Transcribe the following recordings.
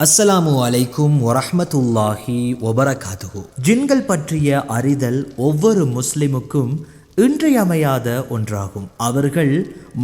அஸ்ஸலாமு அலைக்கும் வரஹ்மத்துல்லாஹி வபரகாத்துஹு. ஜின்கள் பற்றிய அறிதல் ஒவ்வொரு முஸ்லிமுக்கும் இன்றியமையாத ஒன்றாகும். அவர்கள்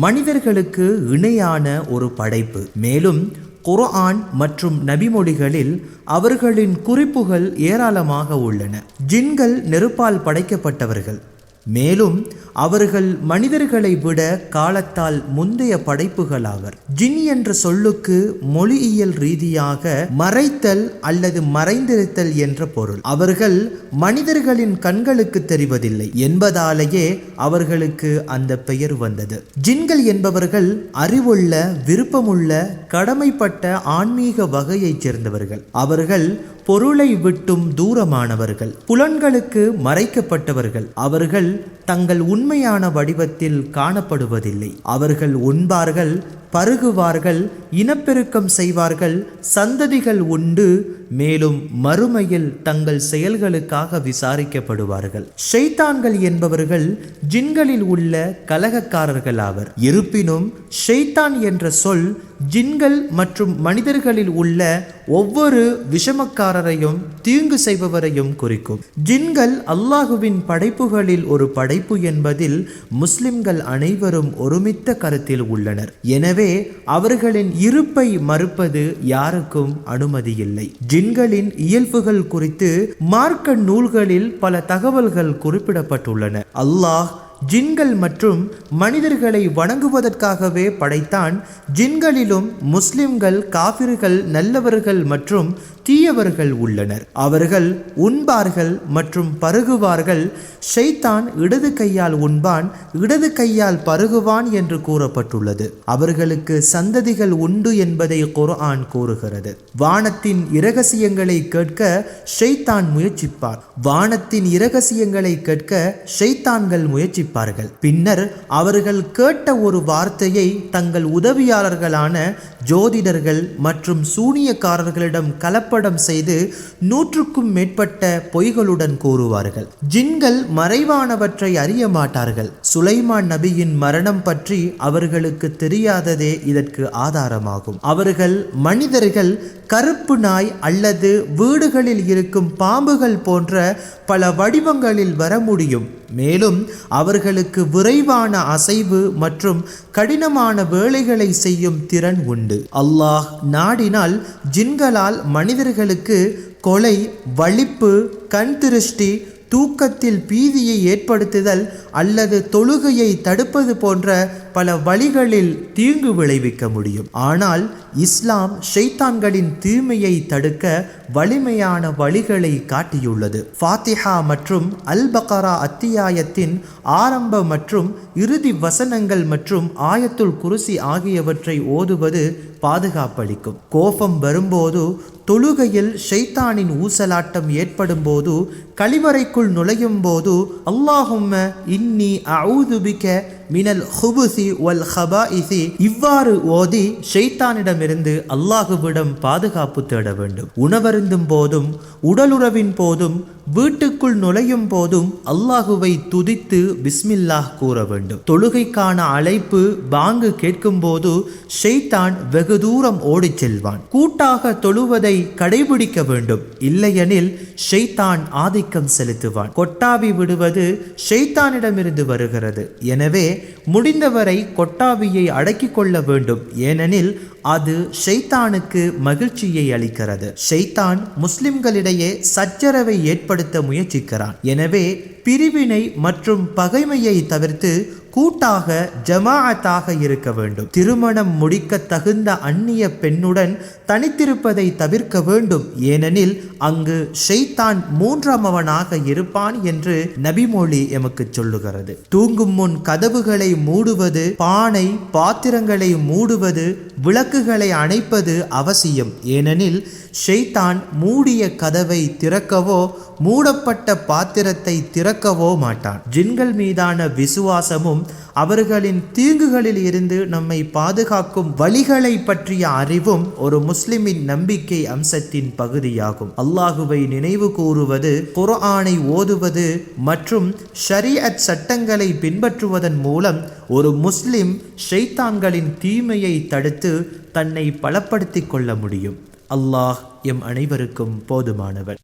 மனிதர்களுக்கு இணையான ஒரு படைப்பு. மேலும் குர்ஆன் மற்றும் நபிமொழிகளில் அவர்களின் குறிப்புகள் ஏராளமாக உள்ளன. ஜின்கள் நெருப்பால் படைக்கப்பட்டவர்கள். மேலும் அவர்கள் மனிதர்களை விட காலத்தால் முந்தைய படைப்புகளாவர். ஜின் என்ற சொல்லுக்கு மொழியியல் ரீதியாக மறைத்தல் அல்லது மறைந்திருத்தல் என்ற பொருள். அவர்கள் மனிதர்களின் கண்களுக்கு தெரிவதில்லை என்பதாலேயே அவர்களுக்கு அந்த பெயர் வந்தது. ஜின்கள் என்பவர்கள் அறிவுள்ள, விருப்பமுள்ள, கடமைப்பட்ட ஆன்மீக வகையைச் சேர்ந்தவர்கள். அவர்கள் பொருளை விட்டும் தூரமானவர்கள், புலன்களுக்கு மறைக்கப்பட்டவர்கள். அவர்கள் தங்கள் உண்மையான வடிவத்தில் காணப்படுவதில்லை. அவர்கள் உண்பார்கள், பருகுவார்கள், இனப்பெருக்கம் செய்வார்கள், சந்ததிகள் உண்டு, மேலும் மறுமையில் தங்கள் செயல்களுக்காக விசாரிக்கப்படுவார்கள். ஷைத்தான்கள் என்பவர்கள் ஜின்களில் உள்ள கலகக்காரர்கள் ஆவர். இருப்பினும் ஷைத்தான் என்ற சொல் ஜின்கள் மற்றும் மனிதர்களில் உள்ள ஒவ்வொரு விஷமக்காரரையும் தீங்கு செய்பவரையும் குறிக்கும். ஜின்கள் அல்லாஹுவின் படைப்புகளில் ஒரு படைப்பு என்பதில் முஸ்லிம்கள் அனைவரும் ஒருமித்த கருத்தில் உள்ளனர். எனவே அவர்களின் இருப்பை மறுப்பது யாருக்கும் அனுமதியில்லை. ஜின்களின் இயல்புகள் குறித்து மார்க்க நூல்களில் பல தகவல்கள் குறிப்பிடப்பட்டுள்ளன. அல்லாஹ் ஜின்கள் மற்றும் மனிதர்களை வணங்குவதற்காகவே படைத்தான். ஜின்களிலும் முஸ்லிம்கள், காபிர்கள், நல்லவர்கள் மற்றும் தீயவர்கள் உள்ளனர். அவர்கள் உண்பார்கள் மற்றும் பருகுவார்கள். ஷைத்தான் இடது கையால் உண்பான், இடது கையால் பருகுவான் என்று கூறப்பட்டுள்ளது. அவர்களுக்கு சந்ததிகள் உண்டு என்பதை குர்ஆன் கூறுகிறது. வானத்தின் இரகசியங்களை கேட்க ஷைத்தான் முயற்சிப்பார். வானத்தின் இரகசியங்களை கேட்க ஷைத்தான்கள் முயற்சிப்பார்கள். பின்னர் அவர்கள் கேட்ட ஒரு வார்த்தையை தங்கள் உதவியாளர்களான ஜோதிடர்கள் மற்றும் சூனியக்காரர்களிடம் கலப்படம் செய்து 100க்கும் மேற்பட்ட பொய்களுடன் கூறுவார்கள். ஜின்கள் மறைவானவற்றை அறிய மாட்டார்கள். சுலைமான் நபியின் மரணம் பற்றி அவர்களுக்கு தெரியாததே இதற்கு ஆதாரமாகும். அவர்கள் மனிதர்கள், கருப்பு நாய் அல்லது வீடுகளில் இருக்கும் பாம்புகள் போன்ற பல வடிவங்களில் வர முடியும். மேலும் அவர்களுக்கு விரைவான அசைவு மற்றும் கடினமான வேலைகளை செய்யும் திறன் உண்டு. அல்லாஹ் நாடினால் ஜின்களால் மனிதர்களுக்கு கொலை, வலிப்பு, கண் திருஷ்டி, தூக்கத்தில் பீதியை ஏற்படுத்துதல் அல்லது தொழுகையை தடுப்பது போன்ற பல வழிகளில் தீங்கு விளைவிக்க முடியும். ஆனால் இஸ்லாம் ஷைத்தான்களின் தீமையை தடுக்க வலிமையான வழிகளை காட்டியுள்ளது. ஃபாத்திஹா மற்றும் அல் பக்ரா அத்தியாயத்தின் ஆரம்ப மற்றும் இறுதி வசனங்கள் மற்றும் ஆயத்துல் குர்சி ஆகியவற்றை ஓதுவது பாதுகாப்பளிக்கும். கோபம் வரும்போது, தொழுகையில் ஷைத்தானின் ஊசலாட்டம் ஏற்படும் போது, கழிவறைக்குள் நுழையும் போது அல்லாஹும்ம இன்னி அஊது பிக மினல் ஹுபுசி வல் ஹபாஇசி இவ்வாறு ஓதி ஷைத்தானிடமிருந்து அல்லாஹுவிடம் பாதுகாப்பு தேட வேண்டும். உணவருந்தும் போதும், உடலுறவின் போதும், வீட்டுக்குள் நுழையும் போதும் அல்லாஹுவை துதித்து பிஸ்மில்லாஹ் கூற வேண்டும். தொழுகைக்கான அழைப்பு பாங்கு கேட்கும் போது ஷைத்தான் வெகு தூரம் ஓடிச் செல்வான். கூட்டாக தொழுவதை கடைபிடிக்க வேண்டும். இல்லையெனில் ஷைத்தான் ஆதிக்கம் செலுத்துவான். கொட்டாவி விடுவது ஷைத்தானிடமிருந்து வருகிறது. எனவே முடிந்தவரை கொட்டாவியை அடக்கிக் கொள்ள வேண்டும். ஏனெனில் அது ஷைத்தானுக்கு மகிழ்ச்சியை அளிக்கிறது. ஷைத்தான் முஸ்லிம்களிடையே சச்சரவை ஏற்படுத்த முயற்சிக்கிறான். எனவே பிரிவினை மற்றும் பகைமையை தவிர்த்து கூட்டாக ஜமாஅத்தாக இருக்க வேண்டும். திருமணம் முடிக்க தகுந்த அந்நிய பெண்ணுடன் தனித்திருப்பதை தவிர்க்க வேண்டும். ஏனெனில் அங்கு ஷைத்தான் மூன்றாமவனாக இருப்பான் என்று நபிமொழி எமக்கு சொல்லுகிறது. தூங்கும் முன் கதவுகளை மூடுவது, பானை பாத்திரங்களை மூடுவது, விளக்குகளை அணைப்பது அவசியம். ஏனெனில் ஷைத்தான் மூடிய கதவை திறக்கவோ மூடப்பட்ட பாத்திரத்தை திறக்கவோ மாட்டான். ஜின்கள் மீதான விசுவாசமும் அவர்களின் தீங்குகளில் இருந்து நம்மை பாதுகாக்கும் வழிகளை பற்றிய அறிவும் ஒரு முஸ்லிமின் நம்பிக்கை அம்சத்தின் பகுதியாகும். அல்லாஹுவை நினைவு கூறுவது, குர்ஆனை ஓதுவது மற்றும் ஷரீஅத் சட்டங்களை பின்பற்றுவதன் மூலம் ஒரு முஸ்லிம் ஷைத்தான்களின் தீமையை தடுத்து தன்னை பலப்படுத்திக் கொள்ள முடியும். அல்லாஹ் எம் அனைவருக்கும் போதுமானவன்.